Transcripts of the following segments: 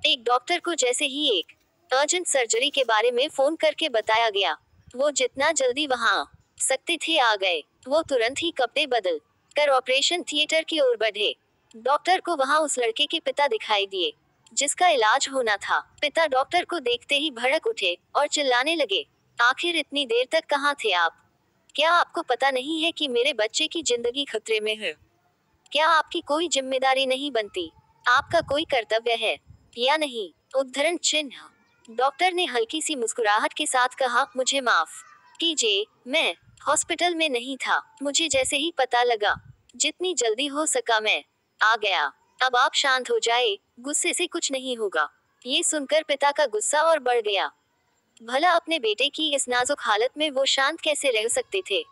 एक डॉक्टर को जैसे ही एक अर्जेंट सर्जरी के बारे में फोन करके बताया गया, वो जितना जल्दी वहां सकते थे आ गए। वो तुरंत ही कपड़े बदल कर ऑपरेशन थिएटर की ओर बढ़े। डॉक्टर को वहां उस लड़के के पिता दिखाई दिए जिसका इलाज होना था। पिता डॉक्टर को देखते ही भड़क उठे और चिल्लाने लगे, आखिर इतनी देर तक कहाँ थे आप? क्या आपको पता नहीं है कि मेरे बच्चे की जिंदगी खतरे में है? क्या आपकी कोई जिम्मेदारी नहीं बनती? आपका कोई कर्तव्य है या नहीं? उद्धरण चिन्ह। डॉक्टर ने हल्की सी मुस्कुराहट के साथ कहा, मुझे माफ कीजिए, मैं हॉस्पिटल में नहीं था। मुझे जैसे ही पता लगा, जितनी जल्दी हो सका मैं आ गया। अब आप शांत हो जाए, गुस्से से कुछ नहीं होगा। ये सुनकर पिता का गुस्सा और बढ़ गया। भला अपने बेटे की इस नाजुक हालत में वो शांत कैसे रह सकते थे?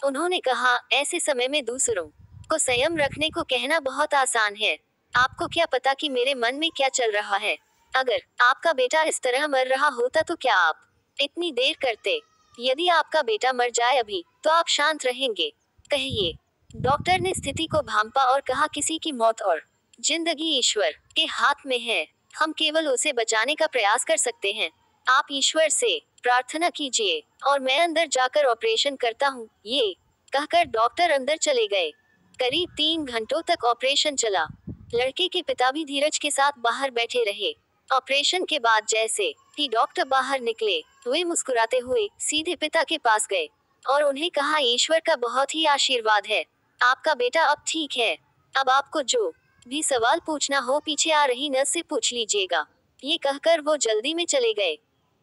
उन्होंने कहा, ऐसे समय में दूसरों को संयम रखने को कहना बहुत आसान है। आपको क्या पता कि मेरे मन में क्या चल रहा है? अगर आपका बेटा इस तरह मर रहा होता तो क्या आप इतनी देर करते? यदि आपका बेटा मर जाए अभी, तो आप शांत रहेंगे? कहिए। डॉक्टर ने स्थिति को भांपा और कहा, किसी की मौत और जिंदगी ईश्वर के हाथ में है। हम केवल उसे बचाने का प्रयास कर सकते हैं। आप ईश्वर से प्रार्थना कीजिए और मैं अंदर जाकर ऑपरेशन करता हूँ। ये कहकर डॉक्टर अंदर चले गए। करीब 3 घंटों तक ऑपरेशन चला। लड़के के पिता भी धीरज के साथ बाहर बैठे रहे। ऑपरेशन के बाद जैसे ही डॉक्टर बाहर निकले, वे मुस्कुराते हुए सीधे पिता के पास गए और उन्हें कहा, ईश्वर का बहुत ही आशीर्वाद है, आपका बेटा अब ठीक है। अब आपको जो भी सवाल पूछना हो पीछे आ रही नर्स से पूछ लीजिएगा। ये कहकर वो जल्दी में चले गए।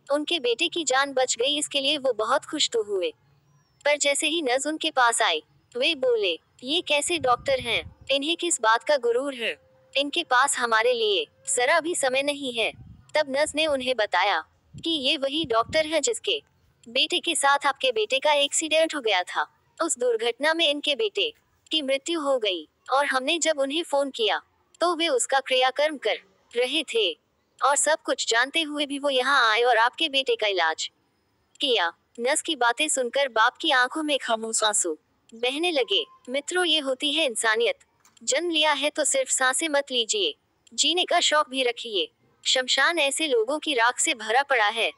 उनके बेटे की जान बच गई, इसके लिए वो बहुत खुश तो हुए। पर जैसे ही नर्स उनके पास आई, वे बोले, ये कैसे डॉक्टर हैं? इन्हें किस बात का गुरूर है? इनके पास हमारे लिए जरा भी समय नहीं है। तब नर्स ने उन्हें बताया कि ये वही डॉक्टर है जिसके बेटे के साथ आपके बेटे का एक्सीडेंट हो गया था। उस दुर्घटना में इनके बेटे की मृत्यु हो गई और हमने जब उन्हें फोन किया तो वे उसका क्रियाकर्म कर रहे थे। और सब कुछ जानते हुए भी वो यहाँ आए और आपके बेटे का इलाज किया। नर्स की बातें सुनकर बाप की आंखों में खामोश आंसू बहने लगे। मित्रों, ये होती है इंसानियत। जन्म लिया है तो सिर्फ सांसें मत लीजिए, जीने का शौक भी रखिए। शमशान ऐसे लोगों की राख से भरा पड़ा है